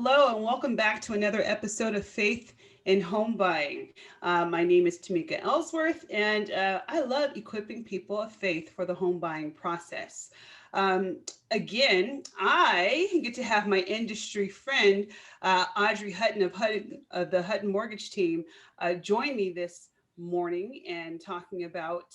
Hello, and welcome back to another episode of Faith in Home Buying. My name is Tamika Ellsworth, and I love equipping people of faith for the home buying process. Again, I get to have my industry friend, Audrey Hutton of the Hutton Mortgage Team, join me this morning and talking about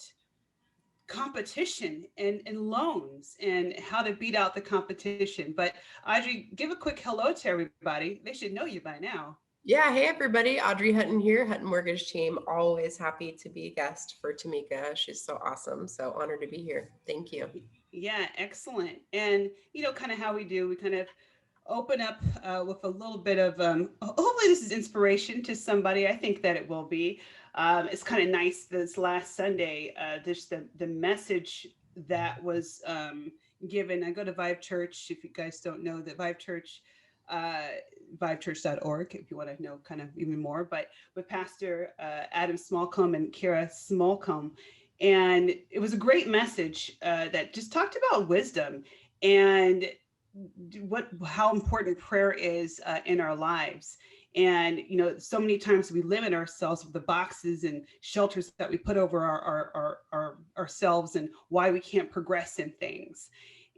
competition and loans and how to beat out the competition. But Audrey, give a quick hello to everybody. They should know you by now. Yeah, hey everybody, Audrey Hutton here, Hutton Mortgage Team. Always happy to be a guest for Tamika. She's so awesome. So honored to be here. Thank you. Yeah, excellent. And kind of how we do, we kind of open up with a little bit of, hopefully this is inspiration to somebody. I think that it will be. It's kind of nice this last Sunday, just the message that was given. I go to Vive Church. If you guys don't know that Vive Church, uh, vivechurch.org, if you want to know kind of even more, but with Pastor Adam Smallcomb and Kara Smallcomb. And it was a great message that just talked about wisdom and how important prayer is in our lives. And so many times we limit ourselves with the boxes and shelters that we put over ourselves, and why we can't progress in things.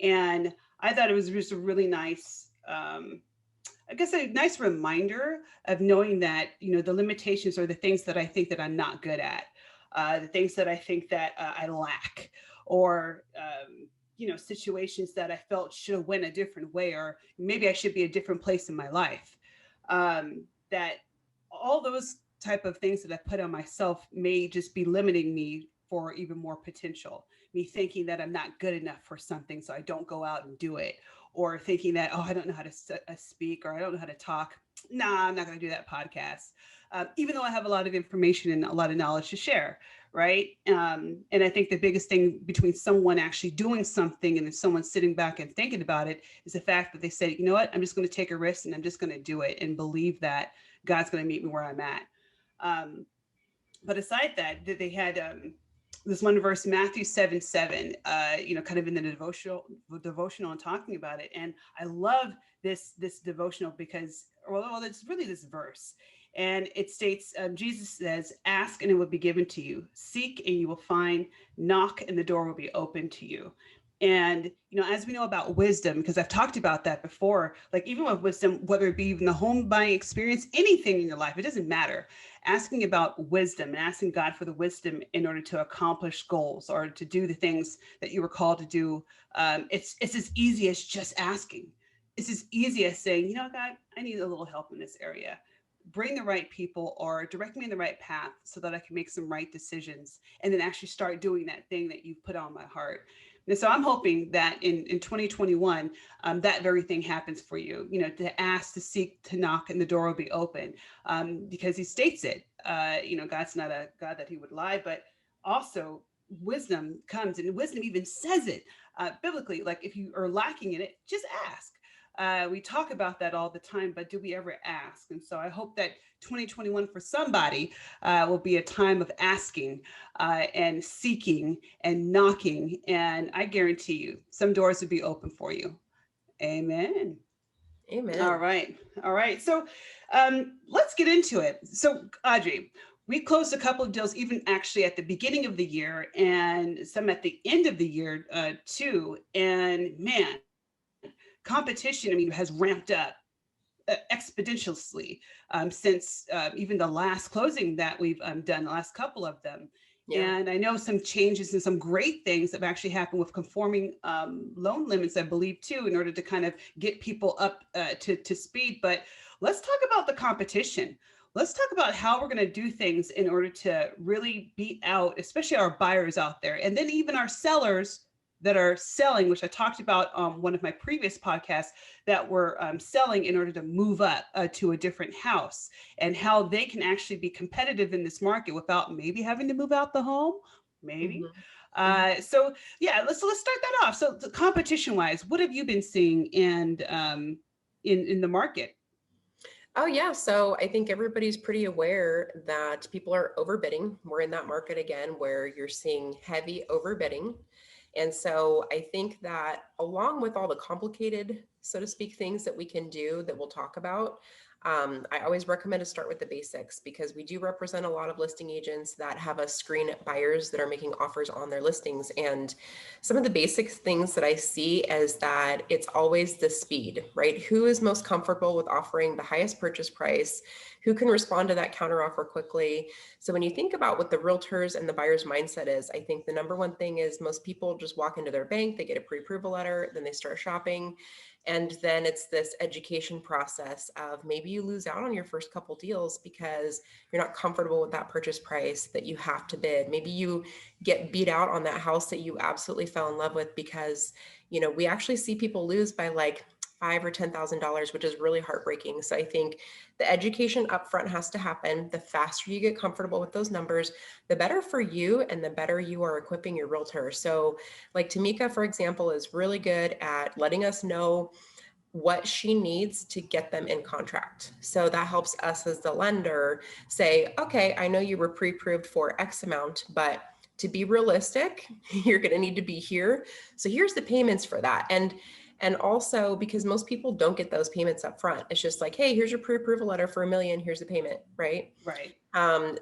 And I thought it was just a really nice, I guess, a nice reminder of knowing that the limitations are the things that I think that I'm not good at, the things that I think that I lack, or situations that I felt should have went a different way, or maybe I should be a different place in my life. That all those type of things that I put on myself may just be limiting me for even more potential. Me thinking that I'm not good enough for something, so I don't go out and do it, or thinking that, oh, I don't know how to speak, or I don't know how to talk. Nah, I'm not going to do that podcast, even though I have a lot of information and a lot of knowledge to share, right? And I think the biggest thing between someone actually doing something and then someone sitting back and thinking about it is the fact that they say, you know what, I'm just going to take a risk and I'm just going to do it and believe that God's going to meet me where I'm at. Um, but aside that, they had this one verse, Matthew 7:7, kind of in the devotional and talking about it. And I love this devotional because, well, it's really this verse. And it states, Jesus says, ask and it will be given to you. Seek and you will find. Knock and the door will be open to you. And, as we know about wisdom, because I've talked about that before, like even with wisdom, whether it be even the home buying experience, anything in your life, it doesn't matter. Asking about wisdom and asking God for the wisdom in order to accomplish goals or to do the things that you were called to do. It's as easy as just asking. It's as easy as saying, God, I need a little help in this area. Bring the right people or direct me in the right path so that I can make some right decisions and then actually start doing that thing that you've put on my heart. And so I'm hoping that in 2021, that very thing happens for you, to ask, to seek, to knock, and the door will be open, because he states it. God's not a God that he would lie, but also wisdom comes, and wisdom even says it biblically. Like if you are lacking in it, just ask. We talk about that all the time, but do we ever ask? And so I hope that 2021 for somebody will be a time of asking and seeking and knocking. And I guarantee you some doors will be open for you. Amen. All Amen. right. All right. So let's get into it. So, Audrey, we closed a couple of deals, even actually at the beginning of the year and some at the end of the year, too. And man, competition, I mean, has ramped up exponentially since even the last closing that we've done, the last couple of them. Yeah. And I know some changes and some great things have actually happened with conforming loan limits, I believe, too, in order to kind of get people up to speed. But let's talk about the competition. Let's talk about how we're going to do things in order to really beat out, especially our buyers out there, and then even our sellers that are selling, which I talked about on one of my previous podcasts, that were selling in order to move up to a different house, and how they can actually be competitive in this market without maybe having to move out the home, maybe. hmm hmm So yeah, let's start that off. So competition wise, what have you been seeing and in the market? Oh, yeah. So I think everybody's pretty aware that people are overbidding. We're in that market again where you're seeing heavy overbidding. And so I think that along with all the complicated, so to speak, things that we can do that we'll talk about, I always recommend to start with the basics, because we do represent a lot of listing agents that have us screen buyers that are making offers on their listings. And some of the basic things that I see is that it's always the speed, right? Who is most comfortable with offering the highest purchase price? Who can respond to that counteroffer quickly? So when you think about what the realtors and the buyer's mindset is, I think the number one thing is most people just walk into their bank, they get a pre-approval letter, then they start shopping. And then it's this education process of maybe you lose out on your first couple deals because you're not comfortable with that purchase price that you have to bid. Maybe you get beat out on that house that you absolutely fell in love with, because, you know, we actually see people lose by like $5,000 or $10,000, which is really heartbreaking. So I think the education upfront has to happen. The faster you get comfortable with those numbers, the better for you and the better you are equipping your realtor. So like Tamika, for example, is really good at letting us know what she needs to get them in contract. So that helps us as the lender say, okay, I know you were pre-approved for X amount, but to be realistic, you're going to need to be here. So here's the payments for that. And also, because most people don't get those payments up front, it's just like, hey, here's your pre-approval letter for $1 million, here's the payment, right? Right.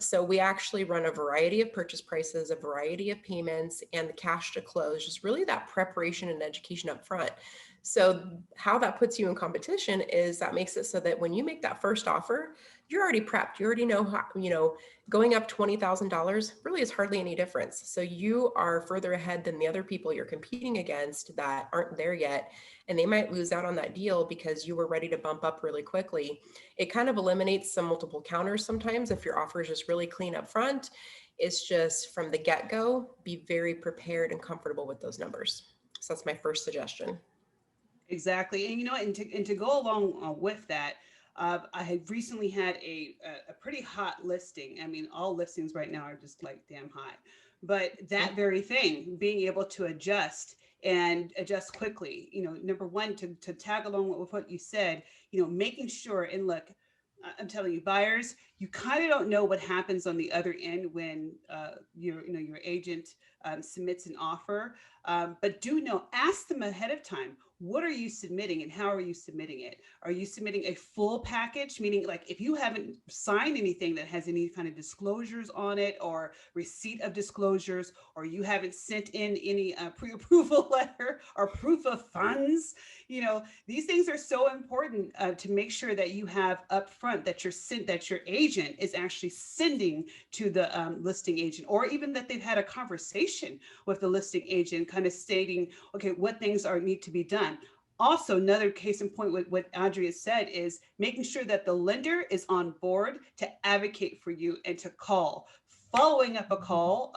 So we actually run a variety of purchase prices, a variety of payments, and the cash to close, just really that preparation and education up front. So how that puts you in competition is that makes it so that when you make that first offer, you're already prepped. You already know how, you know, going up $20,000 really is hardly any difference. So you are further ahead than the other people you're competing against that aren't there yet. And they might lose out on that deal because you were ready to bump up really quickly. It kind of eliminates some multiple counters sometimes if your offer is just really clean up front. It's just from the get-go, be very prepared and comfortable with those numbers. So that's my first suggestion. Exactly. And you know what? And to go along with that, I had recently had a pretty hot listing. I mean, all listings right now are just like damn hot. But that very thing, being able to adjust and adjust quickly, you know, number one, to tag along with what you said, you know, making sure, and look, I'm telling you, buyers, you kind of don't know what happens on the other end when your agent submits an offer, but do know, ask them ahead of time. What are you submitting and how are you submitting it? Are you submitting a full package? Meaning, like, if you haven't signed anything that has any kind of disclosures on it, or receipt of disclosures, or you haven't sent in any pre-approval letter or proof of funds, you know, these things are so important to make sure that you have upfront that your agent is actually sending to the listing agent, or even that they've had a conversation with the listing agent, kind of stating, okay, what things are need to be done. Also, another case in point with what Andrea said is making sure that the lender is on board to advocate for you and to call. Following up a call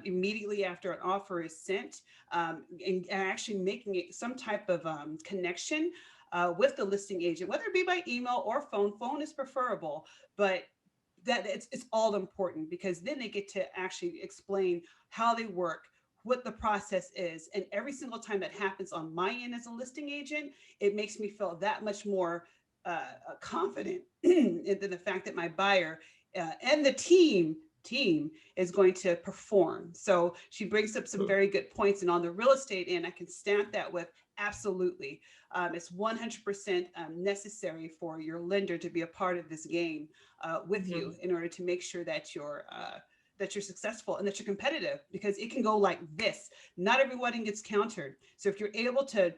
immediately after an offer is sent, and actually making it some type of connection with the listing agent, whether it be by email or phone. Phone is preferable, but that it's all important, because then they get to actually explain how they work, what the process is. And every single time that happens on my end as a listing agent, it makes me feel that much more confident in the fact that my buyer and the team is going to perform. So she brings up some very good points. And on the real estate end, I can stamp that with absolutely. It's 100% necessary for your lender to be a part of this game with you, in order to make sure that you're successful and that you're competitive, because it can go like this. Not everyone gets countered. So if you're able to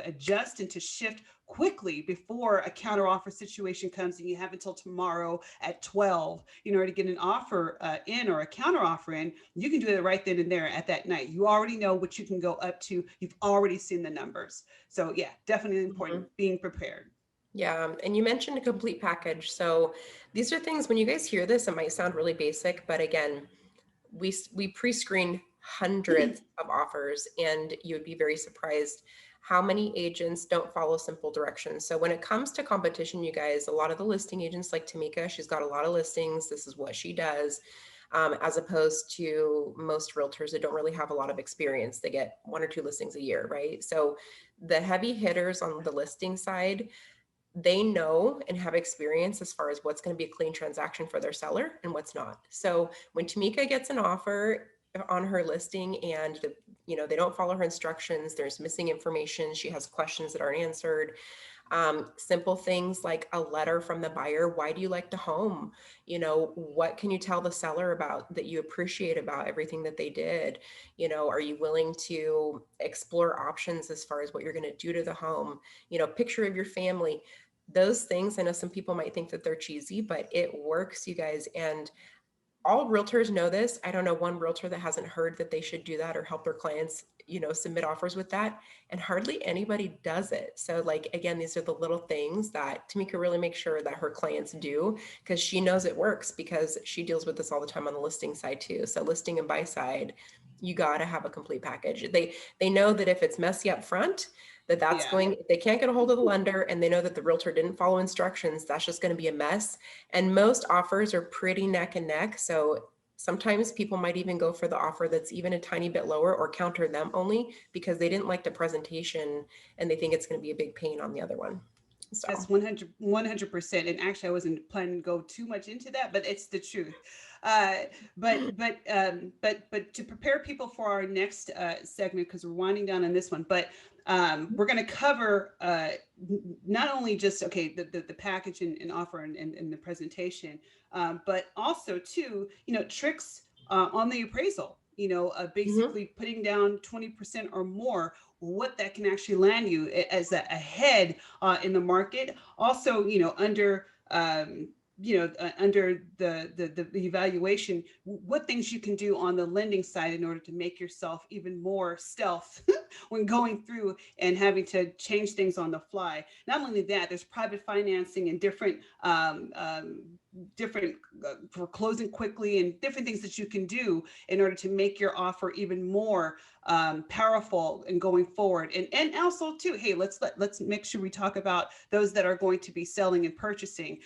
adjust and to shift quickly before a counter offer situation comes, and you have until tomorrow at 12 in order to get an offer in, or a counter offer in, you can do it right then and there at that night. You already know what you can go up to. You've already seen the numbers. So yeah, definitely important, being prepared. Yeah, and you mentioned a complete package. So these are things, when you guys hear this, it might sound really basic, but again, we pre-screen hundreds of offers, and you would be very surprised how many agents don't follow simple directions. So when it comes to competition, you guys, a lot of the listing agents, like Tamika, she's got a lot of listings. This is what she does. As opposed to most realtors that don't really have a lot of experience. They get 1 or 2 listings a year, right? So the heavy hitters on the listing side, they know and have experience as far as what's going to be a clean transaction for their seller and what's not. So when Tamika gets an offer on her listing and they don't follow her instructions. There's missing information. She has questions that aren't answered. Simple things like a letter from the buyer. Why do you like the home? What can you tell the seller about that you appreciate about everything that they did? Are you willing to explore options as far as what you're going to do to the home? Picture of your family. Those things, I know some people might think that they're cheesy, but it works, you guys. And all realtors know this. I don't know one realtor that hasn't heard that they should do that or help their clients, submit offers with that. And hardly anybody does it. So like, again, these are the little things that Tamika really makes sure that her clients do, because she knows it works, because she deals with this all the time on the listing side too. So listing and buy side, you got to have a complete package. They know that if it's messy up front, that's Yeah. going, if they can't get a hold of the lender and they know that the realtor didn't follow instructions, that's just going to be a mess. And most offers are pretty neck and neck. So sometimes people might even go for the offer that's even a tiny bit lower or counter them only because they didn't like the presentation and they think it's going to be a big pain on the other one. So That's 100%. And actually, I wasn't planning to go too much into that, but it's the truth. But to prepare people for our next segment, because we're winding down on this one, but we're going to cover not only just the package and offer and the presentation, but also too tricks on the appraisal. mhm. Basically putting down 20% or more, what that can actually land you as a head in the market. Also, under the evaluation, what things you can do on the lending side in order to make yourself even more stealth when going through and having to change things on the fly. Not only that, there's private financing and different for closing quickly and different things that you can do in order to make your offer even more powerful and going forward. And also too, hey, let's make sure we talk about those that are going to be selling and purchasing.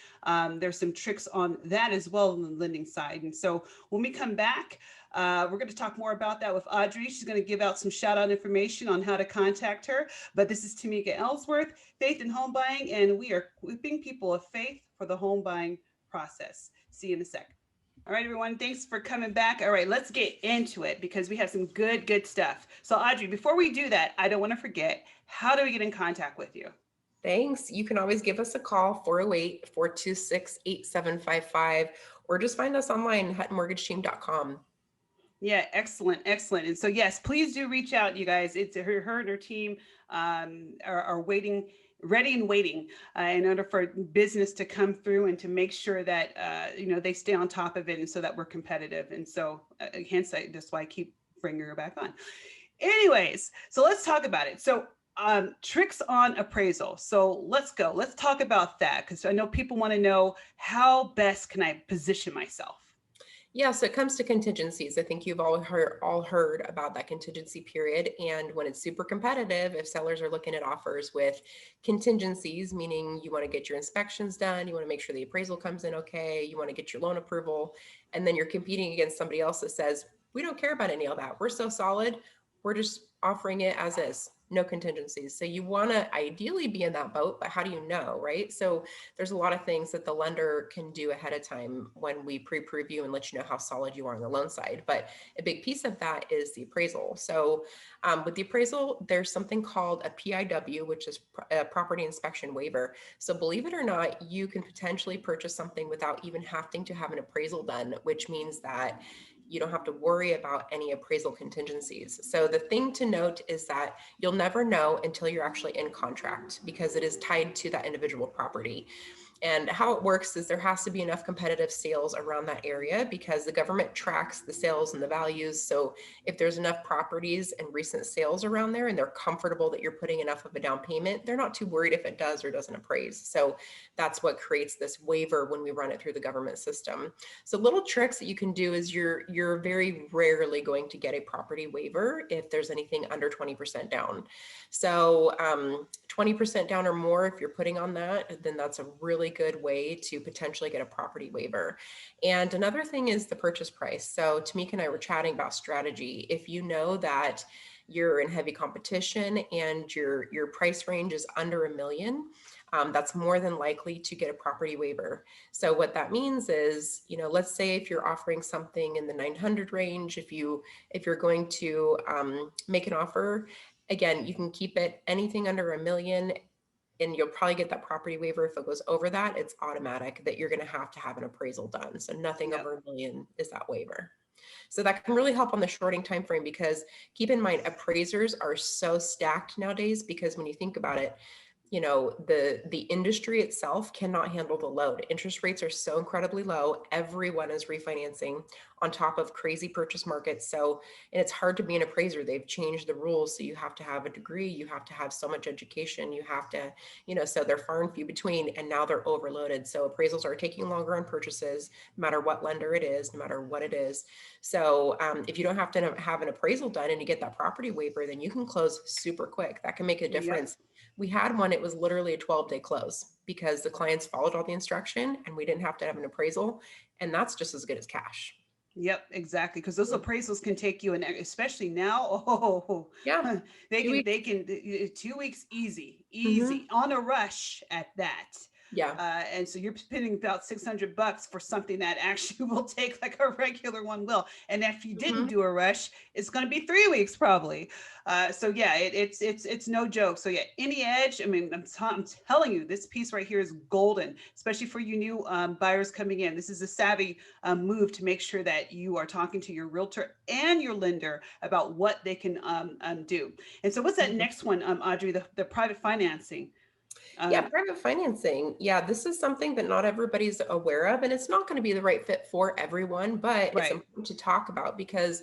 There's some tricks on that as well on the lending side. And so when we come back, we're going to talk more about that with Audrey. She's going to give out some shout out information on how to contact her. But this is Tamika Ellsworth, Faith in Home Buying, and we are equipping people of faith for the home buying process. See you in a sec. All right, everyone, thanks for coming back. All right, let's get into it because we have some good stuff. So Audrey, before we do that, I don't want to forget, how do we get in contact with you? Thanks. You can always give us a call, 408-426-8755, or just find us online, huttonmortgageteam.com. Yeah, excellent. And so, yes, please do reach out, you guys. It's her and her team are waiting, ready and waiting in order for business to come through and to make sure that they stay on top of it, and so that we're competitive. And so, hence, that's why I keep bringing her back on. Anyways, so let's talk about it. So, tricks on appraisal. So let's go. Let's talk about that, because I know people want to know, how best can I position myself? Yeah, so it comes to contingencies. I think you've all heard about that contingency period. And when it's super competitive, if sellers are looking at offers with contingencies, meaning you want to get your inspections done, you want to make sure the appraisal comes in okay, you want to get your loan approval, and then you're competing against somebody else that says, we don't care about any of that. We're so solid. We're just offering it as is, no contingencies. So you want to ideally be in that boat, but how do you know, right? So there's a lot of things that the lender can do ahead of time when we pre-approve you and let you know how solid you are on the loan side. But a big piece of that is the appraisal. So with the appraisal, there's something called a PIW, which is a property inspection waiver. So believe it or not, you can potentially purchase something without even having to have an appraisal done, which means that you don't have to worry about any appraisal contingencies. So the thing to note is that you'll never know until you're actually in contract, because it is tied to that individual property. And how it works is there has to be enough competitive sales around that area, because the government tracks the sales and the values. So if there's enough properties and recent sales around there and they're comfortable that you're putting enough of a down payment, they're not too worried if it does or doesn't appraise. So that's what creates this waiver when we run it through the government system. So little tricks that you can do is you're very rarely going to get a property waiver if there's anything under 20% down. So 20% down or more, if you're putting on that, then that's a really good way to potentially get a property waiver. And another thing is the purchase price. So Tamika and I were chatting about strategy. If you know that you're in heavy competition and your price range is under $1 million, that's more than likely to get a property waiver. So what that means is, let's say if you're offering something in the 900 range, if you're going to make an offer, again, you can keep it anything under $1 million, and you'll probably get that property waiver. If it goes over that, it's automatic that you're going to have an appraisal done. So nothing Yep. over $1 million is that waiver. So that can really help on the shorting time frame, because keep in mind, appraisers are so stacked nowadays, because when you think about it, the industry itself cannot handle the load. Interest rates are so incredibly low. Everyone is refinancing on top of crazy purchase markets. So, and it's hard to be an appraiser. They've changed the rules. So you have to have a degree, you have to have so much education, you have to, so they're far and few between, and now they're overloaded. So appraisals are taking longer on purchases, no matter what lender it is, no matter what it is. So if you don't have to have an appraisal done and you get that property waiver, then you can close super quick. That can make a difference. Yep. We had one, it was literally a 12-day close because the clients followed all the instruction and we didn't have to have an appraisal. And that's just as good as cash. Yep, exactly. Because those appraisals can take you, and especially now, oh, Yeah. they 2 can, weeks. 2 weeks easy, Mm-hmm. on a rush at that. Yeah. And so you're spending about $600 for something that actually will take like a regular one will. And if you didn't Mm-hmm. do a rush, it's going to be 3 weeks probably. So yeah, it's no joke. So yeah, any edge. I mean, I'm telling you, this piece right here is golden, especially for you new buyers coming in. This is a savvy move to make sure that you are talking to your realtor and your lender about what they can do. And so what's that Mm-hmm. next one, Audrey? The private financing. Yeah, Um, private financing. Yeah, this is something that not everybody's aware of, and it's not going to be the right fit for everyone, but it's right. important to talk about, because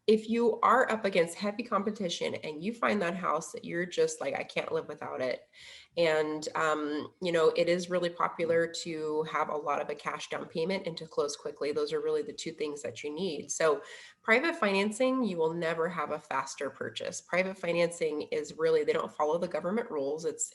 if you are up against heavy competition and you find that house that you're just like, I can't live without it. And, it is really popular to have a lot of a cash down payment and to close quickly. Those are really the two things that you need. So private financing, you will never have a faster purchase. Private financing is really, they don't follow the government rules. It's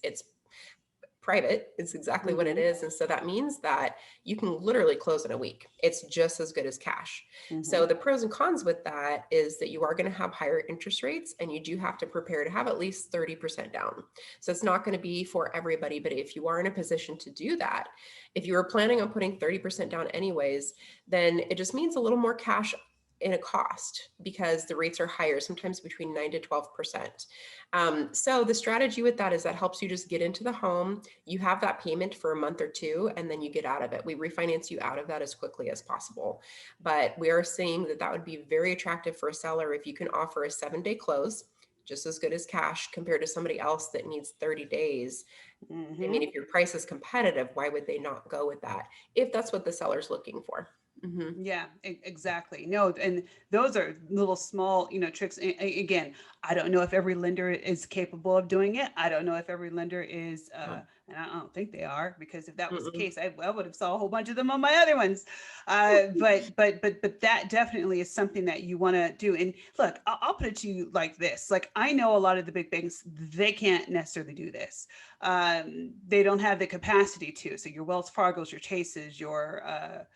private. It's exactly what it Mm-hmm. is. And so that means that you can literally close in a week. It's just as good as cash. Mm-hmm. So the pros and cons with that is that you are going to have higher interest rates, and you do have to prepare to have at least 30% down. So it's not going to be for everybody, but if you are in a position to do that, if you were planning on putting 30% down anyways, then it just means a little more cash in a cost, because the rates are higher, sometimes between 9 to 12%. So the strategy with that is that helps you just get into the home. You have that payment for a month or two, and then you get out of it. We refinance you out of that as quickly as possible. But we are seeing that that would be very attractive for a seller if you can offer a 7-day close, just as good as cash, compared to somebody else that needs 30 days. I Mm-hmm. mean, if your price is competitive, why would they not go with that if that's what the seller's looking for? Mm-hmm. Yeah, exactly. No, and those are little small, tricks. Again, I don't know if every lender is capable of doing it. I don't know if every lender is, and I don't think they are, because if that was the Mm-mm. case, I would have saw a whole bunch of them on my other ones. But that definitely is something that you want to do. And look, I'll put it to you like this: like, I know a lot of the big banks, they can't necessarily do this. They don't have the capacity to. So your Wells Fargo's, your Chases, your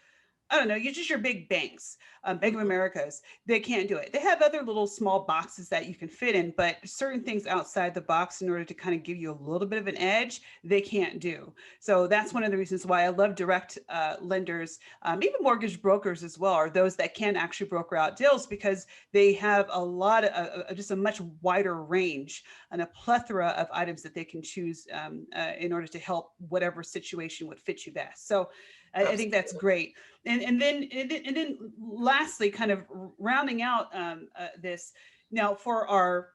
I don't know, you're just your big banks, Bank of Mhm. America's, they can't do it. They have other little small boxes that you can fit in, but certain things outside the box, in order to kind of give you a little bit of an edge, they can't do. So that's one of the reasons why I love direct lenders, even mortgage brokers as well, are those that can actually broker out deals, because they have a lot of just a much wider range and a plethora of items that they can choose in order to help whatever situation would fit you best. So I think that's Absolutely. great. And then lastly, kind of rounding out this, now for our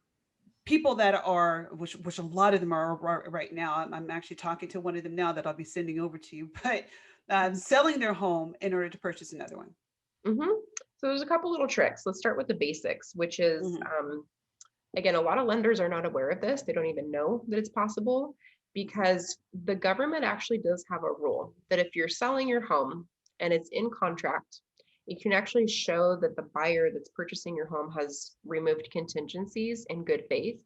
people that are, which a lot of them are right now. I'm actually talking to one of them now that I'll be sending over to you, but selling their home in order to purchase another one. Mm-hmm. So there's a couple little tricks. Let's start with the basics, which is, Mm-hmm. again, a lot of lenders are not aware of this. They don't even know that it's possible, because the government actually does have a rule that if you're selling your home and it's in contract, you can actually show that the buyer that's purchasing your home has removed contingencies in good faith.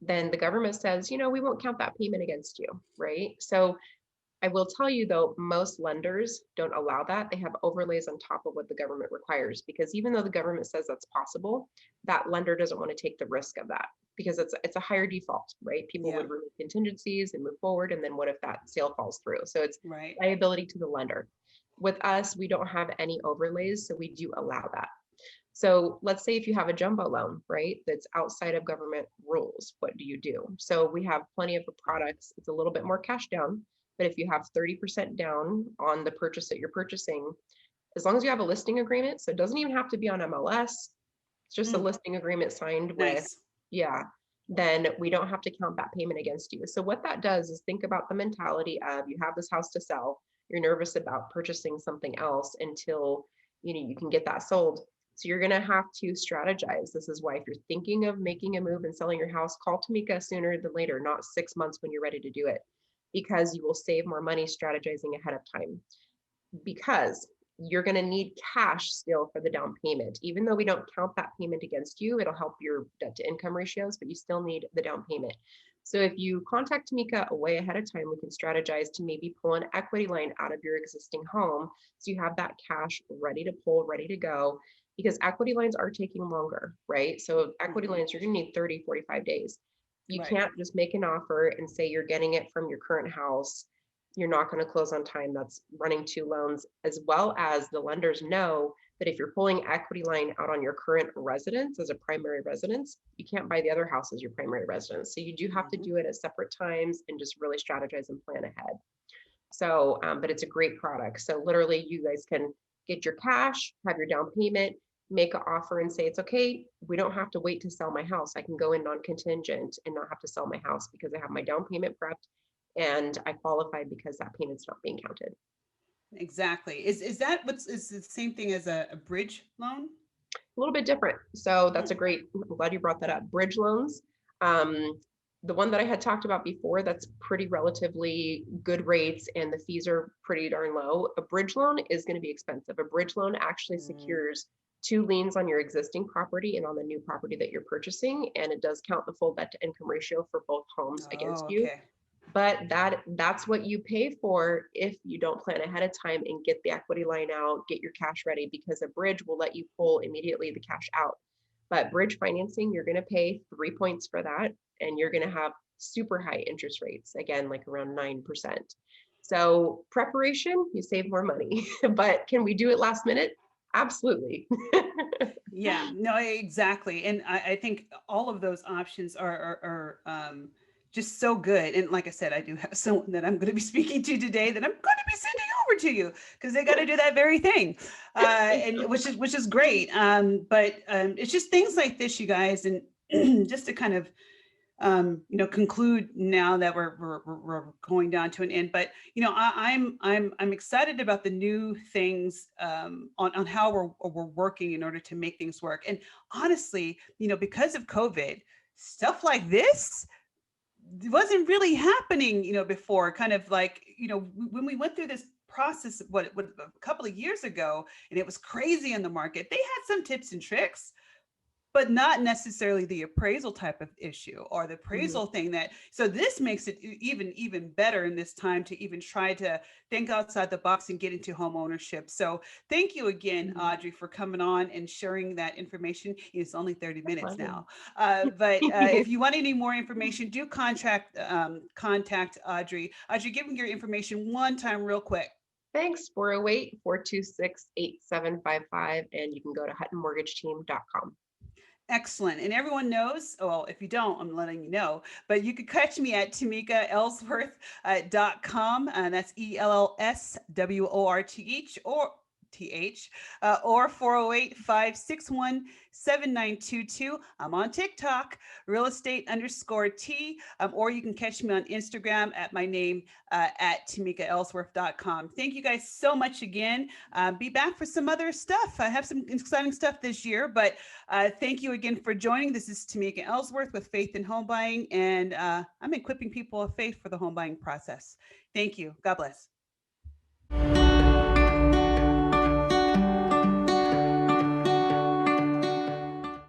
Then the government says, we won't count that payment against you, right? So I will tell you though, most lenders don't allow that. They have overlays on top of what the government requires, because even though the government says that's possible, that lender doesn't want to take the risk of that because it's a higher default, right? People Yeah, would remove contingencies and move forward, and then what if that sale falls through? So it's right. liability to the lender. With us, we don't have any overlays, so we do allow that. So let's say if you have a jumbo loan, right, that's outside of government rules, what do you do? So we have plenty of products. It's a little bit more cash down, but if you have 30% down on the purchase that you're purchasing, as long as you have a listing agreement, so it doesn't even have to be on MLS, it's just a Mm, listing agreement signed with, nice. yeah, then we don't have to count that payment against you. So what that does is think about the mentality of you have this house to sell, you're nervous about purchasing something else until you can get that sold. So you're gonna have to strategize. This is why if you're thinking of making a move and selling your house, call Tamika sooner than later, not 6 months when you're ready to do it, because you will save more money strategizing ahead of time, because you're going to need cash still for the down payment. Even though we don't count that payment against you, it'll help your debt to income ratios, but you still need the down payment. So if you contact Tamika way ahead of time, we can strategize to maybe pull an equity line out of your existing home. So you have that cash ready to pull, ready to go, because equity lines are taking longer, right? So equity Hmm. lines, you're going to need 30, 45 days. You Right. can't just make an offer and say you're getting it from your current house, you're not going to close on time. That's running two loans, as well as the lenders know that if you're pulling equity line out on your current residence as a primary residence, you can't buy the other house as your primary residence. So you do have to Hmm. do it at separate times and just really strategize and plan ahead. So, but it's a great product. So literally you guys can get your cash, have your down payment, make an offer and say, it's okay. We don't have to wait to sell my house. I can go in non-contingent and not have to sell my house because I have my down payment prepped and I qualify because that payment's not being counted. Exactly. Is that what's is the same thing as a bridge loan? A little bit different. So that's a Mm. great, I'm glad you brought that up. Bridge loans. Um, the one that I had talked about before, that's pretty relatively good rates and the fees are pretty darn low. A bridge loan is going to be expensive. A bridge loan actually Mm. secures two liens on your existing property and on the new property that you're purchasing. And it does count the full debt to income ratio for both homes against Oh, you. okay. But that's what you pay for if you don't plan ahead of time and get the equity line out, get your cash ready, because a bridge will let you pull immediately the cash out. But bridge financing, you're going to pay 3 points for that, and you're going to have super high interest rates, again, like around 9%. So preparation, you save more money. But can we do it last minute? Absolutely. Yeah, no, exactly. And I think all of those options are just so good. And like I said, I do have someone that I'm going to be speaking to today that I'm going to be sending over to you because they got to do that very thing, and which is great. But it's just things like this, you guys, and just to kind of conclude now that we're going down to an end. But I'm excited about the new things on how we're working in order to make things work. And honestly, because of COVID, stuff like this wasn't really happening, before. Kind of like, when we went through this process, what a couple of years ago, and it was crazy in the market. They had some tips and tricks, but not necessarily the appraisal type of issue or the Mhm. appraisal thing. That so this makes it even better in this time to even try to think outside the box and get into home ownership. So thank you again, Mhm. Audrey, for coming on and sharing that information. It's only 30 My minutes pleasure. now, but if you want any more information, do contact Audrey. Audrey, give me your information one time real quick. Thanks, 408-426-8755, and you can go to huttonmortgageteam.com. Excellent. And everyone knows, well, if you don't, I'm letting you know, but you could catch me at TamikaEllsworth.com. And that's ELLSWORTH or 408-561-7922. I'm on TikTok, real estate underscore T, or you can catch me on Instagram at my name at TamikaEllsworth.com. Thank you guys so much again. Be back for some other stuff. I have some exciting stuff this year, but thank you again for joining. This is Tamika Ellsworth with Faith in Home Buying, and I'm equipping people of faith for the home buying process. Thank you. God bless.